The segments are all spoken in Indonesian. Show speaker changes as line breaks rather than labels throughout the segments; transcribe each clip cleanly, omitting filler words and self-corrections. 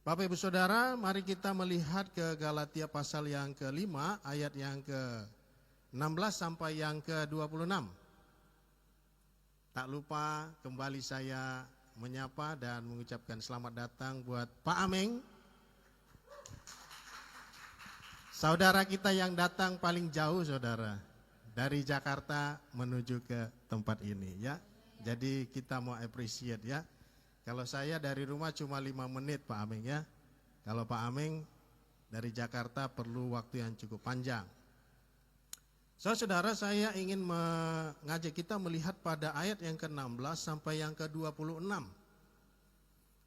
Bapak Ibu Saudara, mari kita melihat ke Galatia pasal yang ke-5, ayat yang ke-16 sampai yang ke-26. Tak lupa kembali saya menyapa dan mengucapkan selamat datang buat Pak Ameng. Saudara kita yang datang paling jauh, saudara, dari Jakarta menuju ke tempat ini ya. Jadi kita mau appreciate ya. Kalau saya dari rumah cuma 5 menit Pak Ameng ya. Kalau Pak Ameng dari Jakarta perlu waktu yang cukup panjang. Saudara, saya ingin mengajak kita melihat pada ayat yang ke-16 sampai yang ke-26.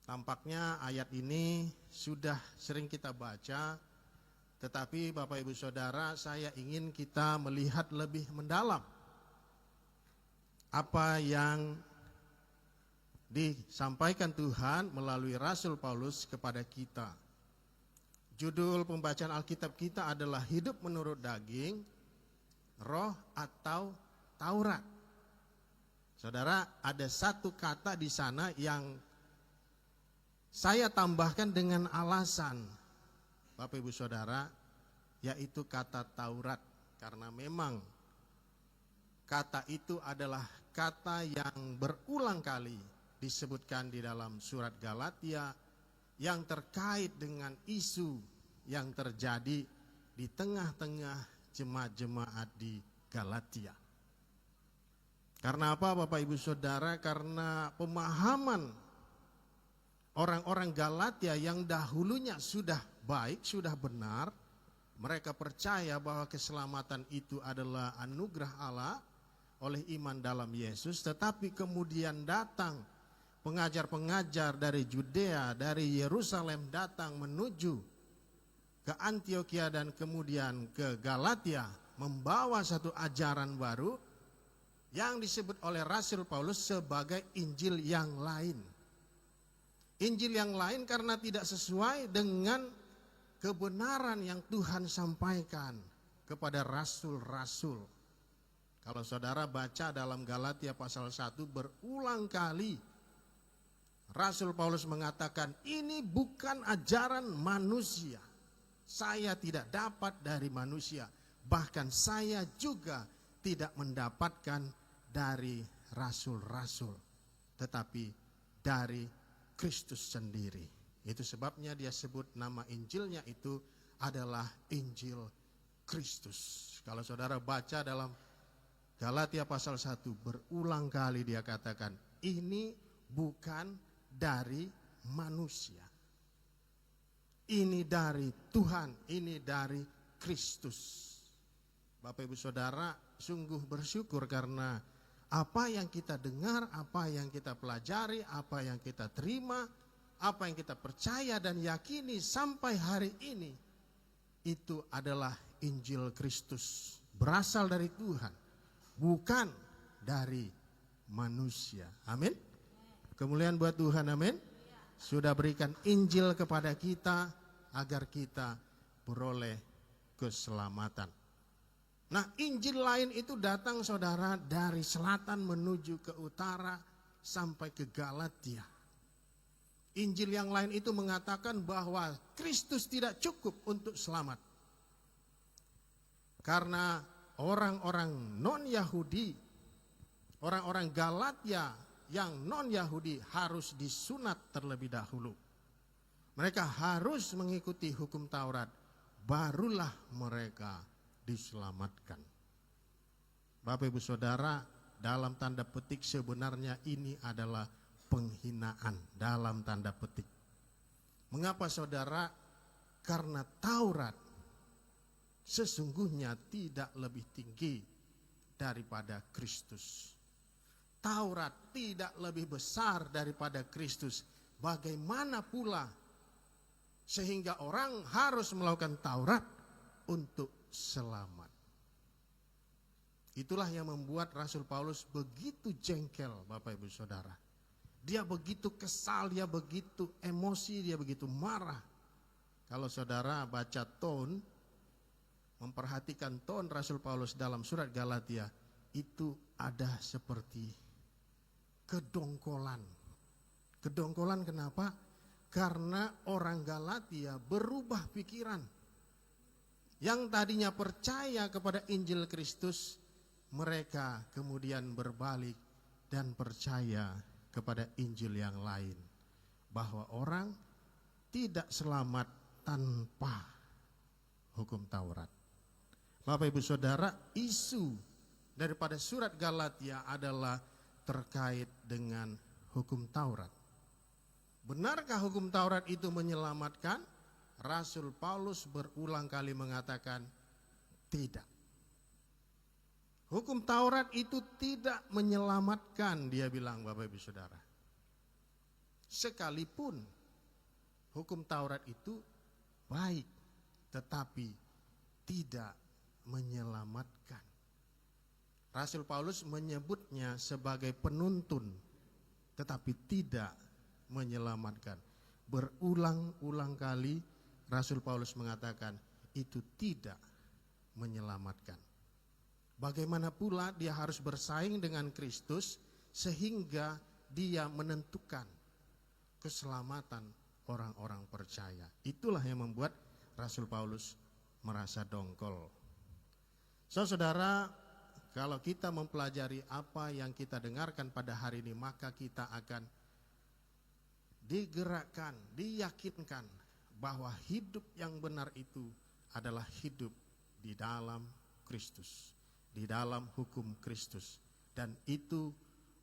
Tampaknya ayat ini sudah sering kita baca, tetapi Bapak Ibu Saudara, saya ingin kita melihat lebih mendalam apa yang disampaikan Tuhan melalui Rasul Paulus kepada kita. Judul pembacaan Alkitab kita adalah Hidup Menurut Daging, Roh atau Taurat. Saudara, ada satu kata di sana yang saya tambahkan dengan alasan, Bapak Ibu Saudara, yaitu kata Taurat. Karena memang kata itu adalah kata yang berulang kali disebutkan di dalam surat Galatia yang terkait dengan isu yang terjadi di tengah-tengah jemaat-jemaat di Galatia. Karena apa Bapak Ibu Saudara? Karena pemahaman orang-orang Galatia yang dahulunya sudah baik, sudah benar, mereka percaya bahwa keselamatan itu adalah anugerah Allah oleh iman dalam Yesus, tetapi kemudian datang pengajar-pengajar dari Judea, dari Yerusalem datang menuju ke Antioquia dan kemudian ke Galatia, membawa satu ajaran baru yang disebut oleh Rasul Paulus sebagai Injil yang lain. Injil yang lain karena tidak sesuai dengan kebenaran yang Tuhan sampaikan kepada rasul-rasul. Kalau saudara baca dalam Galatia pasal 1 berulang kali Rasul Paulus mengatakan, ini bukan ajaran manusia. Saya tidak dapat dari manusia. Bahkan saya juga tidak mendapatkan dari rasul-rasul. Tetapi dari Kristus sendiri. Itu sebabnya dia sebut nama Injilnya itu adalah Injil Kristus. Kalau saudara baca dalam Galatia pasal 1 berulang kali dia katakan, ini bukan dari manusia. Ini dari Tuhan, ini dari Kristus. Bapak Ibu Saudara, sungguh bersyukur karena apa yang kita dengar, apa yang kita pelajari, apa yang kita terima, apa yang kita percaya dan yakini sampai hari ini, itu adalah Injil Kristus. Berasal dari Tuhan, bukan dari manusia. Amin. Kemuliaan buat Tuhan, amin. Sudah berikan Injil kepada kita agar kita beroleh keselamatan. Nah, Injil lain itu datang saudara dari selatan menuju ke utara sampai ke Galatia. Injil yang lain itu mengatakan bahwa Kristus tidak cukup untuk selamat. Karena orang-orang non-Yahudi, orang-orang Galatia yang non-Yahudi harus disunat terlebih dahulu. Mereka harus mengikuti hukum Taurat, barulah mereka diselamatkan. Bapak Ibu Saudara, dalam tanda petik sebenarnya ini adalah penghinaan dalam tanda petik. Mengapa saudara? Karena Taurat sesungguhnya tidak lebih tinggi daripada Kristus. Taurat tidak lebih besar daripada Kristus. Bagaimana pula sehingga orang harus melakukan Taurat untuk selamat. Itulah yang membuat Rasul Paulus begitu jengkel, Bapak Ibu Saudara. Dia begitu kesal, dia begitu emosi, dia begitu marah. Kalau saudara baca tone, memperhatikan tone Rasul Paulus dalam surat Galatia, itu ada seperti kedongkolan. Kedongkolan kenapa? Karena orang Galatia berubah pikiran. Yang tadinya percaya kepada Injil Kristus, mereka kemudian berbalik dan percaya kepada Injil yang lain. Bahwa orang tidak selamat tanpa hukum Taurat. Bapak Ibu Saudara, isu daripada surat Galatia adalah terkait dengan hukum Taurat. Benarkah hukum Taurat itu menyelamatkan? Rasul Paulus berulang kali mengatakan tidak. Hukum Taurat itu tidak menyelamatkan, dia bilang, Bapak Ibu Saudara. Sekalipun hukum Taurat itu baik, tetapi tidak menyelamatkan. Rasul Paulus menyebutnya sebagai penuntun, tetapi tidak menyelamatkan. Berulang-ulang kali Rasul Paulus mengatakan itu tidak menyelamatkan. Bagaimana pula dia harus bersaing dengan Kristus sehingga dia menentukan keselamatan orang-orang percaya. Itulah yang membuat Rasul Paulus merasa dongkol. Saudara, kalau kita mempelajari apa yang kita dengarkan pada hari ini, maka kita akan digerakkan, diyakinkan bahwa hidup yang benar itu adalah hidup di dalam Kristus, di dalam hukum Kristus. Dan itu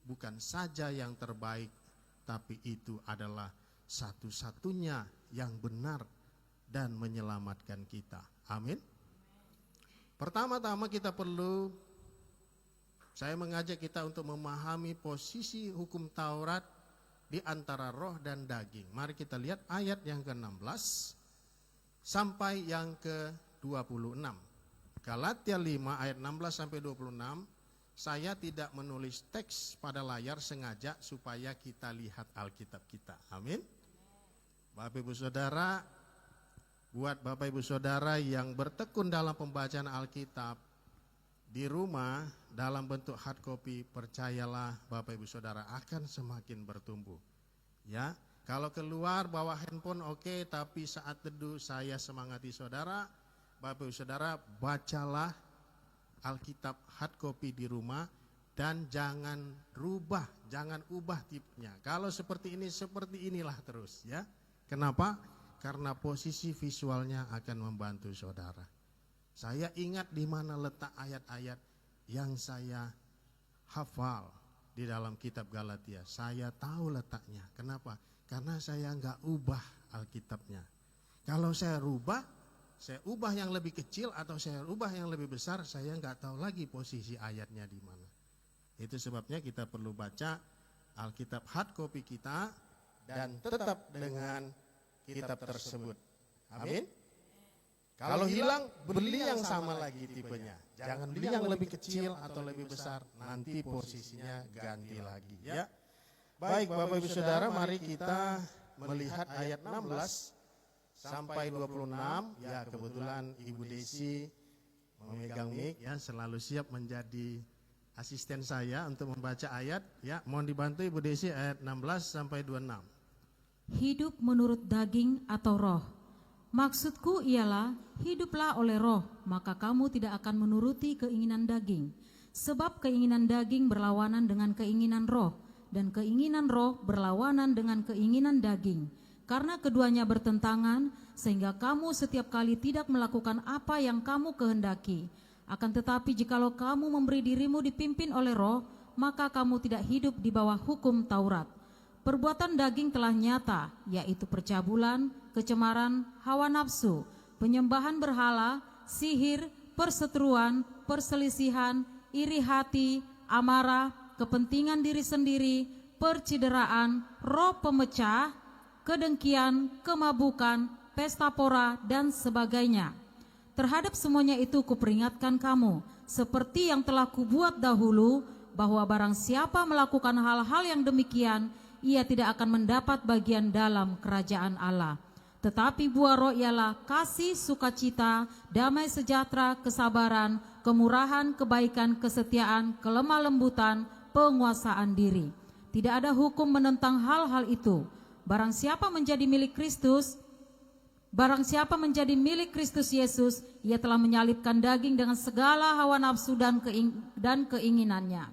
bukan saja yang terbaik, tapi itu adalah satu-satunya yang benar dan menyelamatkan kita. Amin. Pertama-tama saya mengajak kita untuk memahami posisi hukum Taurat di antara roh dan daging. Mari kita lihat ayat yang ke-16 sampai yang ke-26. Galatia 5 ayat 16 sampai 26. Saya tidak menulis teks pada layar sengaja supaya kita lihat Alkitab kita. Amin. Bapak Ibu Saudara, buat Bapak Ibu Saudara yang bertekun dalam pembacaan Alkitab di rumah dalam bentuk hard copy, percayalah Bapak Ibu Saudara akan semakin bertumbuh. Ya, kalau keluar bawa handphone oke, tapi saat teduh saya semangati saudara, Bapak Ibu Saudara bacalah Alkitab hard copy di rumah dan jangan ubah tipenya. Kalau seperti ini, seperti inilah terus ya. Kenapa? Karena posisi visualnya akan membantu saudara. Saya ingat di mana letak ayat-ayat yang saya hafal di dalam kitab Galatia. Saya tahu letaknya. Kenapa? Karena saya enggak ubah Alkitabnya. Kalau saya ubah yang lebih kecil atau saya ubah yang lebih besar, saya enggak tahu lagi posisi ayatnya di mana. Itu sebabnya kita perlu baca Alkitab hard copy kita dan tetap dengan kitab tersebut. Amin. Kalau hilang, beli yang sama lagi tipenya. Jangan beli yang lebih kecil atau lebih besar, nanti posisinya ganti lagi ya. Baik Bapak Ibu Saudara, mari kita melihat ayat 16 sampai 26. Ya, kebetulan Ibu Desi memegang mic ya, selalu siap menjadi asisten saya untuk membaca ayat ya. Mohon dibantu Ibu Desi ayat 16 sampai 26.
Hidup menurut daging atau roh. Maksudku ialah hiduplah oleh roh, maka kamu tidak akan menuruti keinginan daging. Sebab keinginan daging berlawanan dengan keinginan roh, dan keinginan roh berlawanan dengan keinginan daging. Karena keduanya bertentangan, sehingga kamu setiap kali tidak melakukan apa yang kamu kehendaki. Akan tetapi jikalau kamu memberi dirimu dipimpin oleh roh, maka kamu tidak hidup di bawah hukum Taurat. Perbuatan daging telah nyata, yaitu percabulan, kecemaran, hawa nafsu, penyembahan berhala, sihir, perseteruan, perselisihan, iri hati, amarah, kepentingan diri sendiri, percideraan, roh pemecah, kedengkian, kemabukan, pesta pora, dan sebagainya. Terhadap semuanya itu kuperingatkan kamu, seperti yang telah kubuat dahulu, bahwa barang siapa melakukan hal-hal yang demikian, ia tidak akan mendapat bagian dalam kerajaan Allah. Tetapi buah roh ialah kasih, sukacita, damai sejahtera, kesabaran, kemurahan, kebaikan, kesetiaan, kelemah lembutan, penguasaan diri. Tidak ada hukum menentang hal-hal itu. Barang siapa menjadi milik Kristus Yesus, ia telah menyalibkan daging dengan segala hawa nafsu dan keinginannya.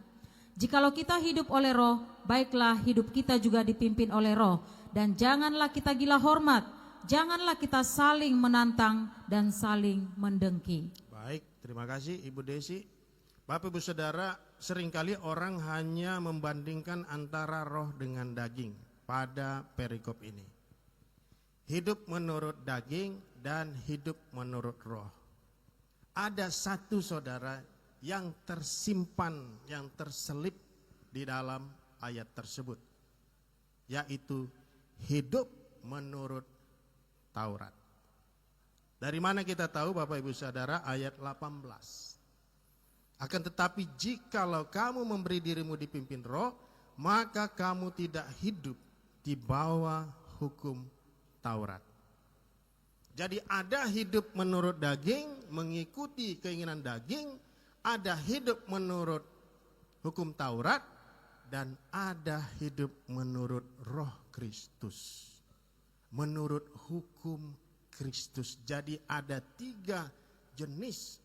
Jikalau kita hidup oleh Roh, baiklah hidup kita juga dipimpin oleh Roh. Dan janganlah kita gila hormat, janganlah kita saling menantang dan saling mendengki.
Baik, terima kasih Ibu Desi. Bapak Ibu Saudara, seringkali orang hanya membandingkan antara roh dengan daging pada perikop ini. Hidup menurut daging dan hidup menurut roh. Ada satu saudara yang tersimpan, yang terselip di dalam ayat tersebut, yaitu hidup menurut Taurat. Dari mana kita tahu Bapak Ibu Saudara? Ayat 18. Akan tetapi jikalau kamu memberi dirimu dipimpin roh, maka kamu tidak hidup di bawah hukum Taurat. Jadi ada hidup menurut daging, mengikuti keinginan daging, ada hidup menurut hukum Taurat, dan ada hidup menurut roh Kristus, menurut hukum Kristus. Jadi ada 3 jenis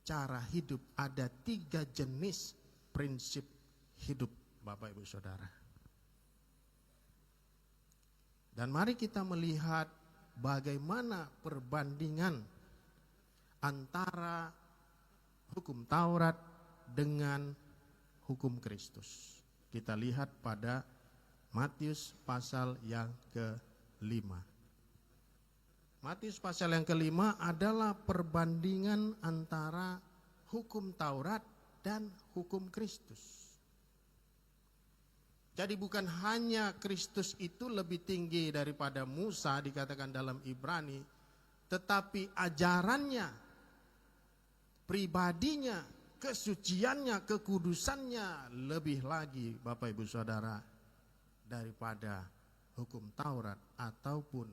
cara hidup, ada 3 jenis prinsip hidup Bapak Ibu Saudara. Dan mari kita melihat bagaimana perbandingan antara hukum Taurat dengan hukum Kristus. Kita lihat pada Matius pasal yang ke-5. Matius pasal yang ke-5 adalah perbandingan antara hukum Taurat dan hukum Kristus. Jadi bukan hanya Kristus itu lebih tinggi daripada Musa dikatakan dalam Ibrani, tetapi ajarannya, pribadinya, kesuciannya, kekudusannya lebih lagi Bapak Ibu Saudara daripada hukum Taurat ataupun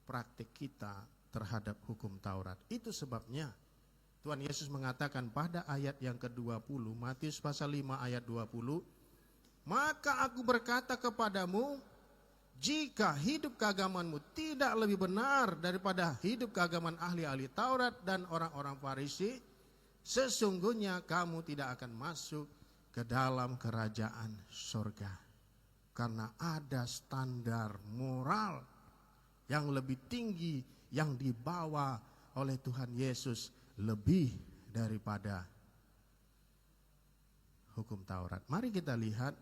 praktik kita terhadap hukum Taurat. Itu sebabnya Tuhan Yesus mengatakan pada ayat yang ke-20, Matius pasal 5 ayat 20, maka aku berkata kepadamu, jika hidup keagamanmu tidak lebih benar daripada hidup keagaman ahli-ahli Taurat dan orang-orang Farisi, sesungguhnya kamu tidak akan masuk ke dalam kerajaan surga. Karena ada standar moral yang lebih tinggi yang dibawa oleh Tuhan Yesus lebih daripada hukum Taurat. Mari kita lihat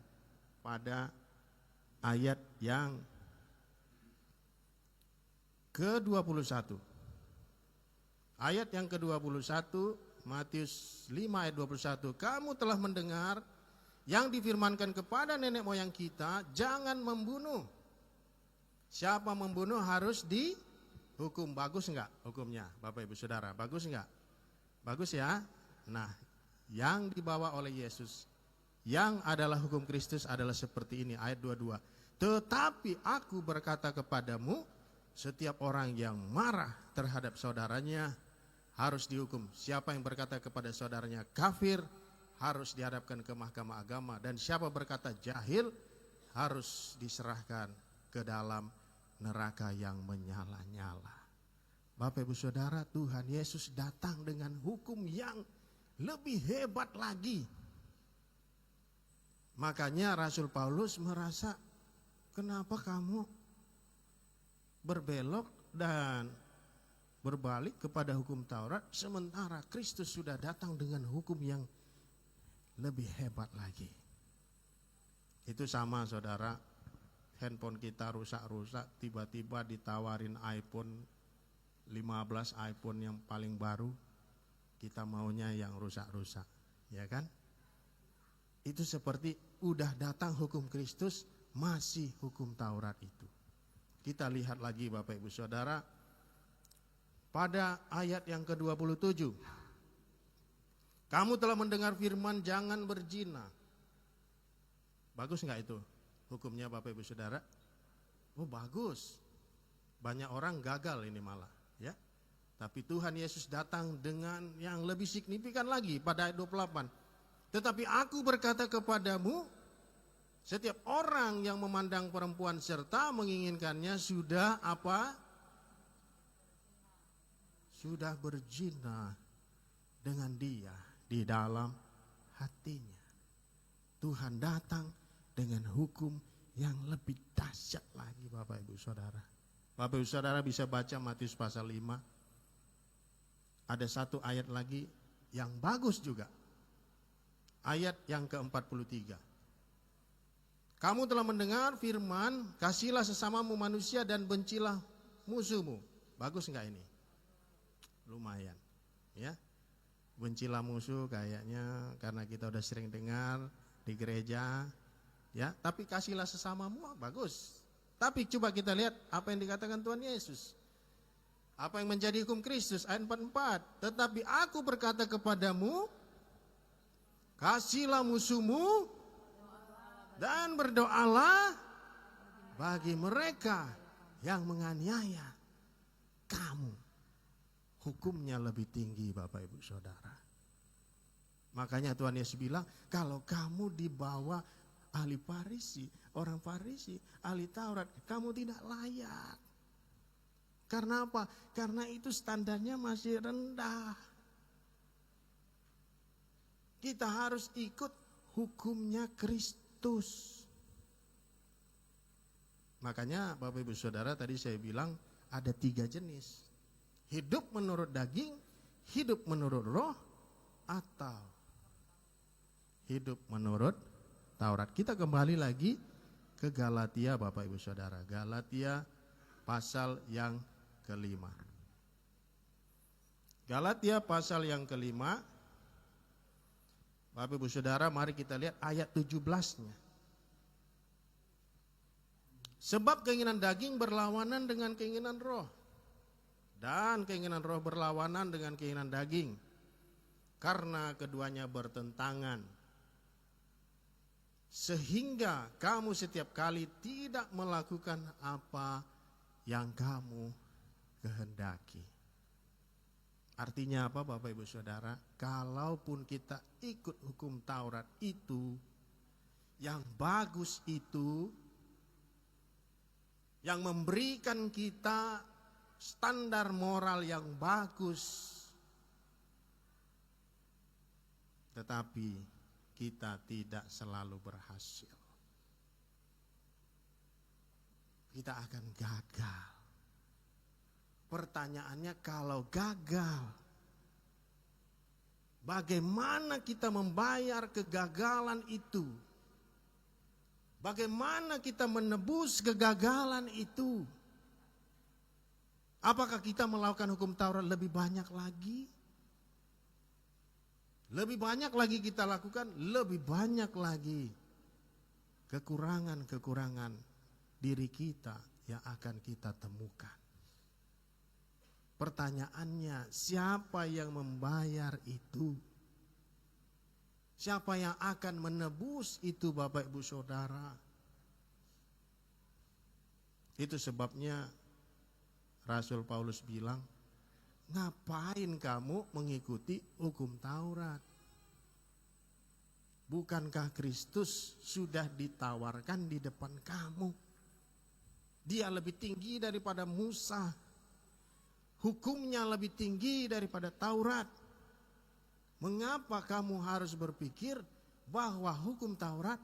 pada ayat yang ke-21. Ayat yang ke-21, Matius 5 ayat 21. Kamu telah mendengar yang difirmankan kepada nenek moyang kita, jangan membunuh. Siapa membunuh harus dihukum. Bagus enggak hukumnya Bapak Ibu Saudara? Bagus enggak? Bagus ya. Nah, yang dibawa oleh Yesus, yang adalah hukum Kristus adalah seperti ini, ayat 22. Tetapi aku berkata kepadamu, setiap orang yang marah terhadap saudaranya harus dihukum. Siapa yang berkata kepada saudaranya kafir harus dihadapkan ke mahkamah agama, dan siapa berkata jahil harus diserahkan ke dalam neraka yang menyala-nyala. Bapak Ibu Saudara, Tuhan Yesus datang dengan hukum yang lebih hebat lagi. Makanya Rasul Paulus merasa, kenapa kamu berbelok dan berbalik kepada hukum Taurat, sementara Kristus sudah datang dengan hukum yang lebih hebat lagi. Itu sama saudara, handphone kita rusak-rusak, tiba-tiba ditawarin iPhone 15, iPhone yang paling baru, kita maunya yang rusak-rusak, ya kan? Itu seperti udah datang hukum Kristus, masih hukum Taurat itu. Kita lihat lagi Bapak Ibu Saudara, pada ayat yang ke-27. Kamu telah mendengar firman jangan berzina. Bagus enggak itu hukumnya Bapak Ibu Saudara? Oh bagus. Banyak orang gagal ini malah, ya. Tapi Tuhan Yesus datang dengan yang lebih signifikan lagi pada ayat 28. Tetapi aku berkata kepadamu, Setiap orang yang memandang perempuan serta menginginkannya sudah apa? Sudah berzina dengan dia di dalam hatinya. Tuhan datang dengan hukum yang lebih dahsyat lagi, Bapak Ibu Saudara. Bapak Ibu Saudara bisa baca Matius pasal 5. Ada satu ayat lagi yang bagus juga. Ayat yang ke-43. Kamu telah mendengar firman, kasihilah sesamamu manusia dan bencilah musuhmu. Bagus enggak ini? Lumayan, ya. Bencilah musuh kayaknya karena kita udah sering dengar di gereja, ya. Tapi kasihlah sesamamu, bagus. Tapi coba kita lihat apa yang dikatakan Tuhan Yesus. Apa yang menjadi hukum Kristus, ayat 44. Tetapi aku berkata kepadamu, kasihlah musuhmu dan berdoalah bagi mereka yang menganiaya kamu. Hukumnya lebih tinggi, Bapak Ibu Saudara. Makanya Tuhan Yesus bilang, kalau kamu dibawa ahli Farisi, orang Farisi, ahli Taurat, kamu tidak layak. Karena apa? Karena itu standarnya masih rendah. Kita harus ikut hukumnya Kristus. Makanya Bapak Ibu Saudara tadi saya bilang ada 3 jenis. Hidup menurut daging, hidup menurut roh, atau hidup menurut Taurat. Kita kembali lagi ke Galatia, Bapak Ibu Saudara. Galatia pasal yang ke-5. Galatia pasal yang ke-5. Bapak Ibu Saudara, mari kita lihat ayat 17-nya. Sebab keinginan daging berlawanan dengan keinginan roh, dan keinginan roh berlawanan dengan keinginan daging, karena keduanya bertentangan. Sehingga kamu setiap kali tidak melakukan apa yang kamu kehendaki. Artinya apa, Bapak Ibu Saudara? Kalaupun kita ikut hukum Taurat itu, yang bagus itu, yang memberikan kita standar moral yang bagus, tetapi kita tidak selalu berhasil. Kita akan gagal. Pertanyaannya, kalau gagal, bagaimana kita membayar kegagalan itu? Bagaimana kita menebus kegagalan itu? Apakah kita melakukan hukum Taurat lebih banyak lagi? Lebih banyak lagi kita lakukan, lebih banyak lagi kekurangan-kekurangan diri kita yang akan kita temukan. Pertanyaannya, siapa yang membayar itu? Siapa yang akan menebus itu, Bapak Ibu Saudara? Itu sebabnya Rasul Paulus bilang, ngapain kamu mengikuti hukum Taurat? Bukankah Kristus sudah ditawarkan di depan kamu? Dia lebih tinggi daripada Musa. Hukumnya lebih tinggi daripada Taurat. Mengapa kamu harus berpikir bahwa hukum Taurat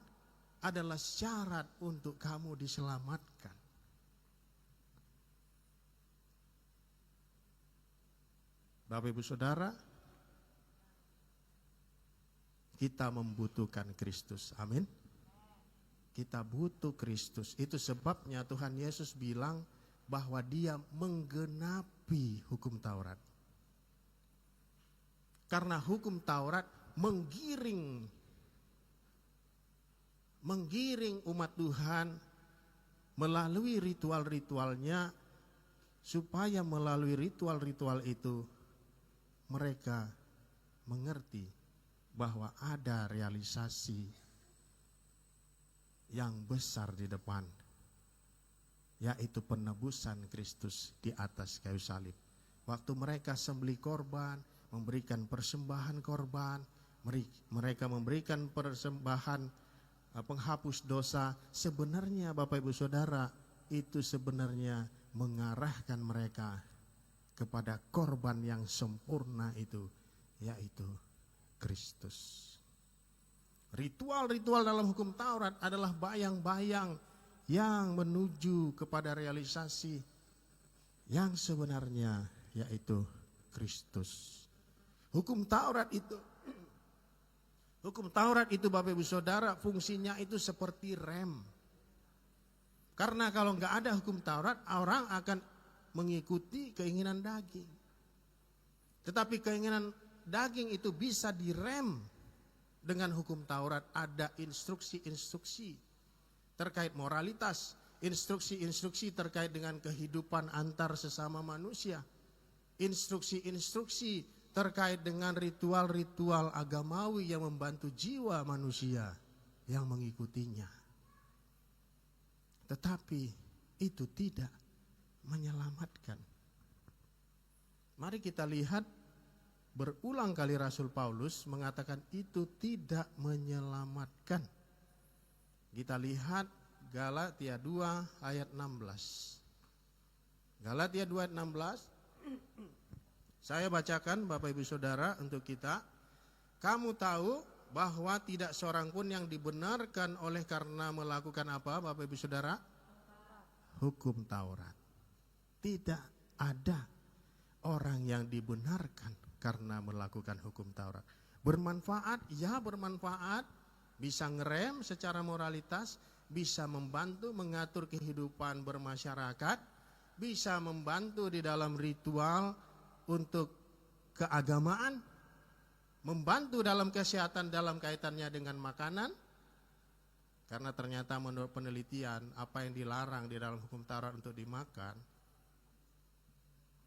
adalah syarat untuk kamu diselamatkan? Bapak Ibu Saudara, kita membutuhkan Kristus. Amin. Kita butuh Kristus. Itu sebabnya Tuhan Yesus bilang bahwa Dia menggenapi hukum Taurat. Karena hukum Taurat menggiring umat Tuhan melalui ritual-ritualnya, supaya melalui ritual-ritual itu mereka mengerti bahwa ada realisasi yang besar di depan, yaitu penebusan Kristus di atas kayu salib. Waktu mereka sembelih korban, memberikan persembahan korban, mereka memberikan persembahan penghapus dosa, sebenarnya Bapak Ibu Saudara itu sebenarnya mengarahkan mereka kepada korban yang sempurna itu, yaitu Kristus. Ritual-ritual dalam hukum Taurat adalah bayang-bayang yang menuju kepada realisasi yang sebenarnya, yaitu Kristus. Hukum Taurat itu Bapak Ibu Saudara fungsinya itu seperti rem. Karena kalau nggak ada hukum Taurat, orang akan mengikuti keinginan daging. Tetapi keinginan daging itu bisa direm dengan hukum Taurat. Ada instruksi-instruksi terkait moralitas, instruksi-instruksi terkait dengan kehidupan antar sesama manusia, instruksi-instruksi terkait dengan ritual-ritual agamawi yang membantu jiwa manusia yang mengikutinya. Tetapi itu tidak menyelamatkan. Mari kita lihat berulang kali Rasul Paulus mengatakan itu tidak menyelamatkan. Kita lihat Galatia 2 ayat 16. Galatia 2 ayat 16. Saya bacakan Bapak Ibu Saudara untuk kita. Kamu tahu bahwa tidak seorang pun yang dibenarkan oleh karena melakukan apa Bapak Ibu Saudara? Hukum Taurat. Tidak ada orang yang dibenarkan karena melakukan hukum Taurat. Bermanfaat, ya bermanfaat. Bisa ngerem secara moralitas, bisa membantu mengatur kehidupan bermasyarakat, bisa membantu di dalam ritual untuk keagamaan, membantu dalam kesehatan dalam kaitannya dengan makanan. Karena ternyata menurut penelitian apa yang dilarang di dalam hukum Taurat untuk dimakan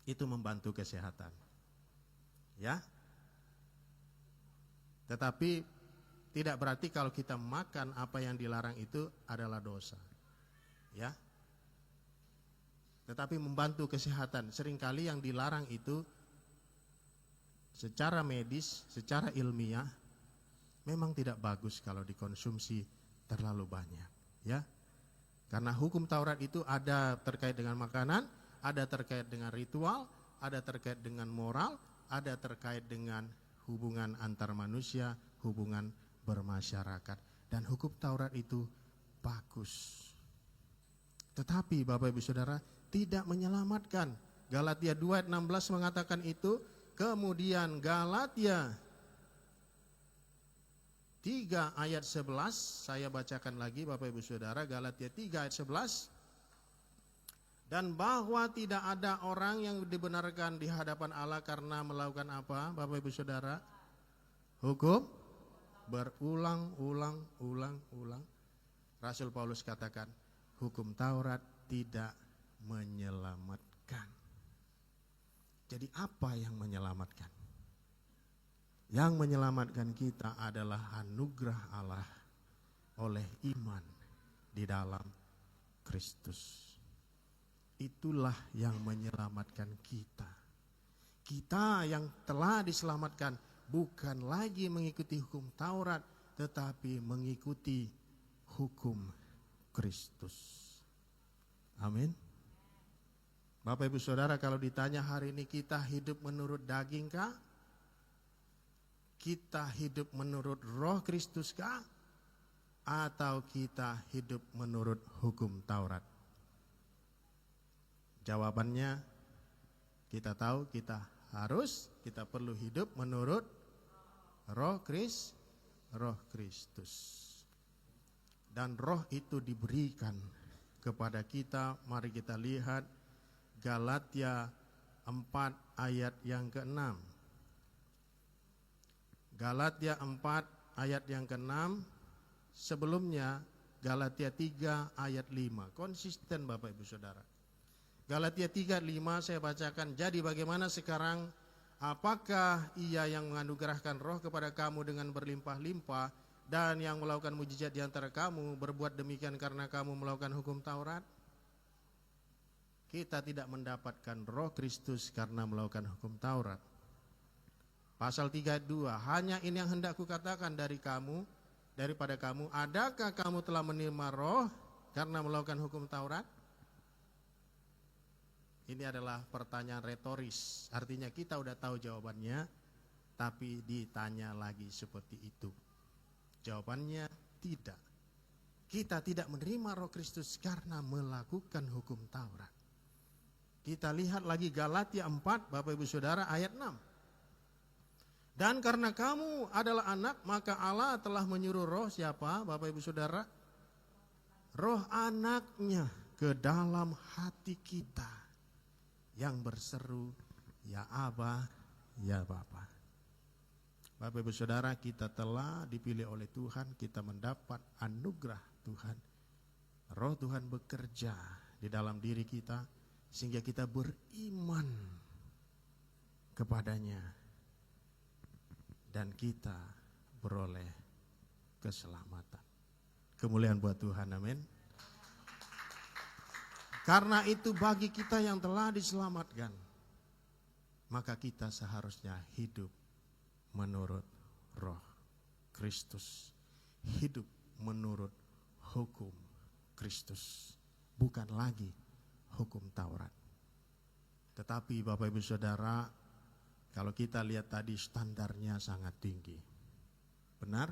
itu membantu kesehatan. Ya. Tetapi tidak berarti kalau kita makan apa yang dilarang itu adalah dosa. Ya. Tetapi membantu kesehatan. Seringkali yang dilarang itu secara medis, secara ilmiah memang tidak bagus kalau dikonsumsi terlalu banyak, ya. Karena hukum Taurat itu ada terkait dengan makanan, ada terkait dengan ritual, ada terkait dengan moral, ada terkait dengan hubungan antar manusia, hubungan bermasyarakat. Dan hukum Taurat itu bagus. Tetapi Bapak Ibu Saudara tidak menyelamatkan. Galatia 2 ayat 16 mengatakan itu. Kemudian Galatia 3 ayat 11, saya bacakan lagi Bapak Ibu Saudara, Galatia 3 ayat 11. Dan bahwa tidak ada orang yang dibenarkan di hadapan Allah karena melakukan apa Bapak Ibu Saudara? Hukum berulang-ulang. Rasul Paulus katakan hukum Taurat tidak menyelamatkan. Jadi apa yang menyelamatkan? Yang menyelamatkan kita adalah anugerah Allah oleh iman di dalam Kristus. Itulah yang menyelamatkan kita. Kita yang telah diselamatkan bukan lagi mengikuti hukum Taurat, tetapi mengikuti hukum Kristus. Amin. Bapak Ibu Saudara, kalau ditanya hari ini kita hidup menurut daging kah? Kita hidup menurut Roh Kristus kah? Atau kita hidup menurut hukum Taurat? Jawabannya kita tahu kita perlu hidup menurut Roh Kristus. Dan roh itu diberikan kepada kita. Mari kita lihat Galatia 4 ayat yang ke-6. Galatia 4 ayat yang ke-6. Sebelumnya Galatia 3 ayat 5. Konsisten Bapak Ibu Saudara. Galatia 3 ayat 5 saya bacakan. Jadi bagaimana sekarang? Apakah ia yang menganugerahkan roh kepada kamu dengan berlimpah-limpah dan yang melakukan mujizat di antara kamu berbuat demikian karena kamu melakukan hukum Taurat? Kita tidak mendapatkan roh Kristus karena melakukan hukum Taurat. Pasal 3 ayat 2, hanya ini yang hendak kukatakan dari kamu daripada kamu? Adakah kamu telah menerima roh karena melakukan hukum Taurat? Ini adalah pertanyaan retoris. Artinya kita udah tahu jawabannya, tapi ditanya lagi seperti itu. Jawabannya tidak. Kita tidak menerima roh Kristus karena melakukan hukum Taurat. Kita lihat lagi Galatia 4, Bapak Ibu Saudara, ayat 6. Dan karena kamu adalah anak, maka Allah telah menyuruh roh siapa, Bapak Ibu Saudara? Roh anaknya ke dalam hati kita yang berseru, ya Aba, ya Bapa. Bapak Ibu Saudara, kita telah dipilih oleh Tuhan, kita mendapat anugerah Tuhan. Roh Tuhan bekerja di dalam diri kita sehingga kita beriman kepadanya. Dan kita beroleh keselamatan. Kemuliaan buat Tuhan, amin. Karena itu bagi kita yang telah diselamatkan, maka kita seharusnya hidup menurut roh Kristus. Hidup menurut hukum Kristus. Bukan lagi hukum Taurat. Tetapi Bapak Ibu Saudara, kalau kita lihat tadi standarnya sangat tinggi. Benar?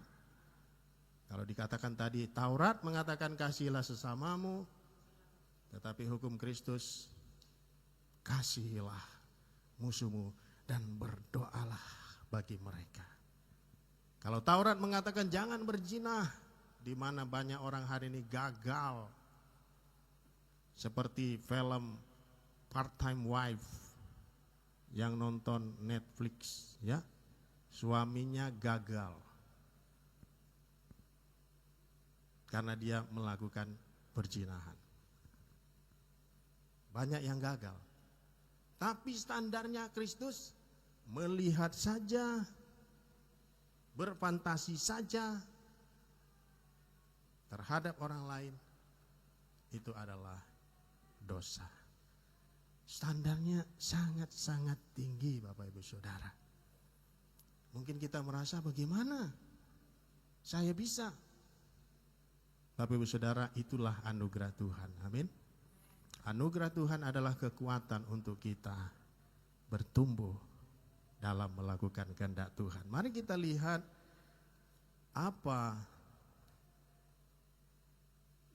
Kalau dikatakan tadi Taurat mengatakan kasihilah sesamamu, tetapi hukum Kristus kasihilah musuhmu dan berdoalah bagi mereka. Kalau Taurat mengatakan jangan berzina, di mana banyak orang hari ini gagal. Seperti film Part-Time Wife yang nonton Netflix, ya, suaminya gagal karena dia melakukan perzinahan. Banyak yang gagal. Tapi standarnya Kristus melihat saja, berfantasi saja terhadap orang lain, itu adalah dosa. Standarnya sangat-sangat tinggi Bapak Ibu Saudara. Mungkin kita merasa bagaimana saya bisa. Bapak Ibu Saudara, itulah anugerah Tuhan. Amin. Anugerah Tuhan adalah kekuatan untuk kita bertumbuh dalam melakukan kehendak Tuhan. Mari kita lihat apa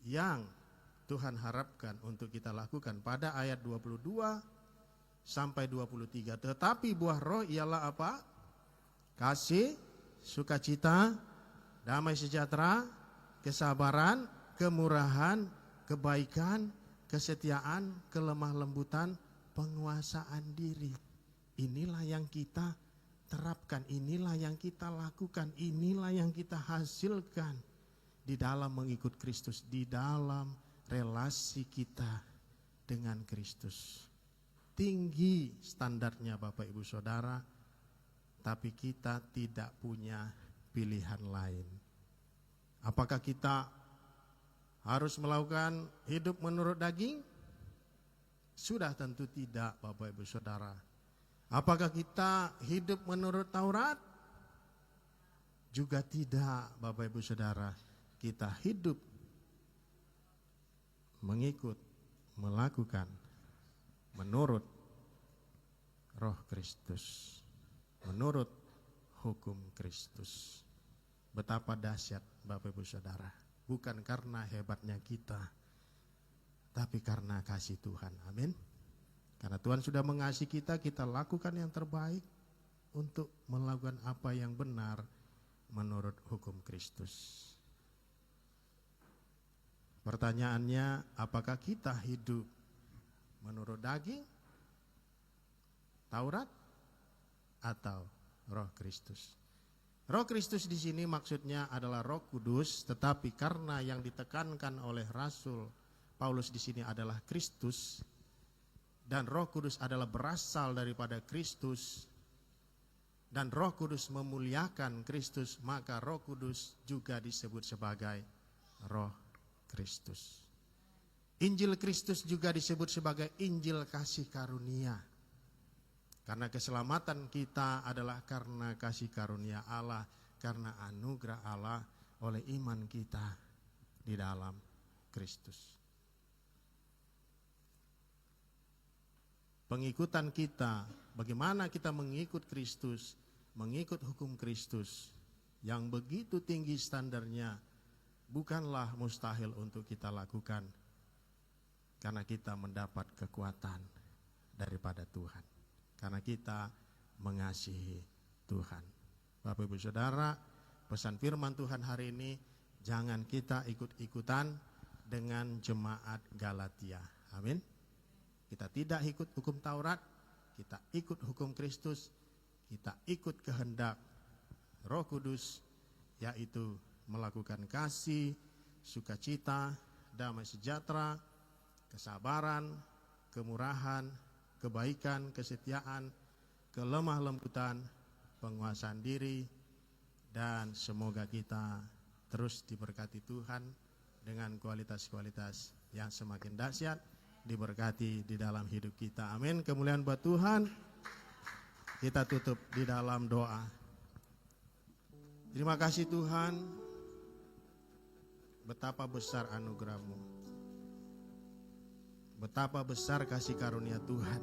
yang Tuhan harapkan untuk kita lakukan pada ayat 22 sampai 23. Tetapi buah roh ialah apa? Kasih, sukacita, damai sejahtera, kesabaran, kemurahan, kebaikan, kesetiaan, kelemah lembutan, penguasaan diri. Inilah yang kita terapkan, inilah yang kita lakukan, inilah yang kita hasilkan di dalam mengikut Kristus, di dalam relasi kita dengan Kristus. Tinggi standarnya Bapak Ibu Saudara, tapi kita tidak punya pilihan lain. Apakah kita harus melakukan hidup menurut daging? Sudah tentu tidak Bapak Ibu Saudara. Apakah kita hidup menurut Taurat? Juga tidak Bapak Ibu Saudara. Kita hidup mengikut, melakukan menurut roh Kristus, menurut hukum Kristus. Betapa dahsyat Bapak Ibu Saudara. Bukan karena hebatnya kita, tapi karena kasih Tuhan. Amin. Karena Tuhan sudah mengasihi kita, kita lakukan yang terbaik untuk melakukan apa yang benar menurut hukum Kristus. Pertanyaannya, apakah kita hidup menurut daging, Taurat, atau roh Kristus? Roh Kristus di sini maksudnya adalah Roh Kudus, tetapi karena yang ditekankan oleh Rasul Paulus di sini adalah Kristus, dan Roh Kudus adalah berasal daripada Kristus, dan Roh Kudus memuliakan Kristus, maka Roh Kudus juga disebut sebagai Roh Kristus. Injil Kristus juga disebut sebagai Injil kasih karunia. Karena keselamatan kita adalah karena kasih karunia Allah, karena anugerah Allah, oleh iman kita di dalam Kristus. Pengikutan kita, bagaimana kita mengikut Kristus, mengikut hukum Kristus yang begitu tinggi standarnya, bukanlah mustahil untuk kita lakukan karena kita mendapat kekuatan daripada Tuhan, karena kita mengasihi Tuhan. Bapak Ibu Saudara, pesan firman Tuhan hari ini, jangan kita ikut-ikutan dengan jemaat Galatia. Amin. Kita tidak ikut hukum Taurat, kita ikut hukum Kristus, kita ikut kehendak Roh Kudus, yaitu melakukan kasih, sukacita, damai sejahtera, kesabaran, kemurahan, kebaikan, kesetiaan, kelemah lembutan, penguasaan diri, dan semoga kita terus diberkati Tuhan dengan kualitas-kualitas yang semakin dahsyat, diberkati di dalam hidup kita. Amin. Kemuliaan buat Tuhan. Kita tutup di dalam doa. Terima kasih Tuhan, betapa besar anugerah-Mu, betapa besar kasih karunia Tuhan.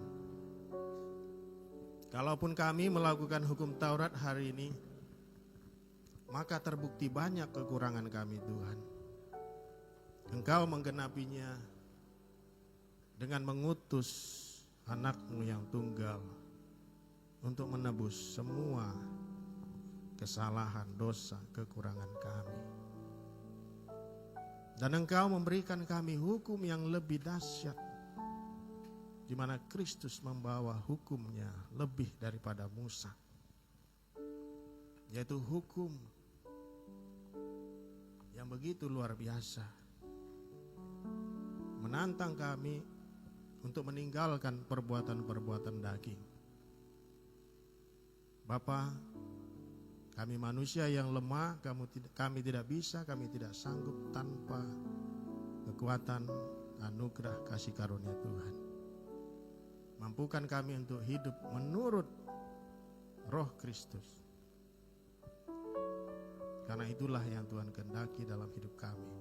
Kalaupun kami melakukan hukum Taurat hari ini, maka terbukti banyak kekurangan kami Tuhan. Engkau menggenapinya dengan mengutus anak-Mu yang tunggal untuk menebus semua kesalahan, dosa, kekurangan kami. Dan Engkau memberikan kami hukum yang lebih dahsyat, di mana Kristus membawa hukumnya lebih daripada Musa, yaitu hukum yang begitu luar biasa, menantang kami untuk meninggalkan perbuatan-perbuatan daging. Bapa, kami manusia yang lemah, kami tidak bisa, kami tidak sanggup tanpa kekuatan, anugerah, kasih karunia Tuhan. Mampukan kami untuk hidup menurut Roh Kristus, karena itulah yang Tuhan kehendaki dalam hidup kami.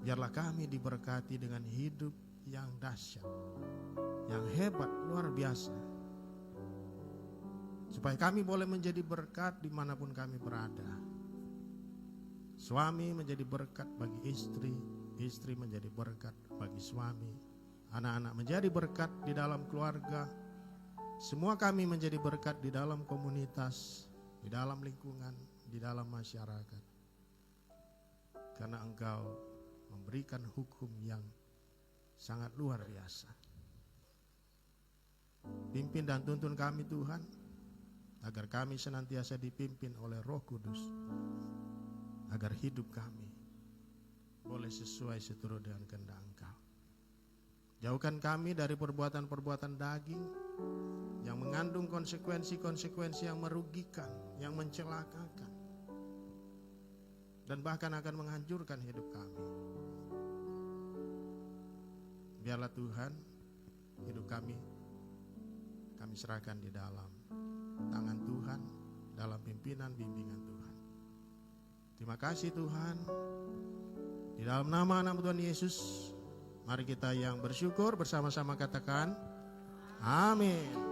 Biarlah kami diberkati dengan hidup yang dahsyat, yang hebat, luar biasa, supaya kami boleh menjadi berkat dimanapun kami berada. Suami menjadi berkat bagi istri, istri menjadi berkat bagi suami, anak-anak menjadi berkat di dalam keluarga, semua kami menjadi berkat di dalam komunitas, di dalam lingkungan, di dalam masyarakat, karena Engkau memberikan hukum yang sangat luar biasa. Pimpin dan tuntun kami Tuhan, agar kami senantiasa dipimpin oleh Roh Kudus, agar hidup kami boleh sesuai seturut dengan kehendak Engkau. Jauhkan kami dari perbuatan-perbuatan daging yang mengandung konsekuensi-konsekuensi yang merugikan, yang mencelakakan, dan bahkan akan menghancurkan hidup kami. Biarlah Tuhan, hidup kami serahkan di dalam tangan Tuhan, dalam pimpinan bimbingan Tuhan. Terima kasih Tuhan. Di dalam nama anak Tuhan Yesus, mari kita yang bersyukur bersama-sama katakan amin.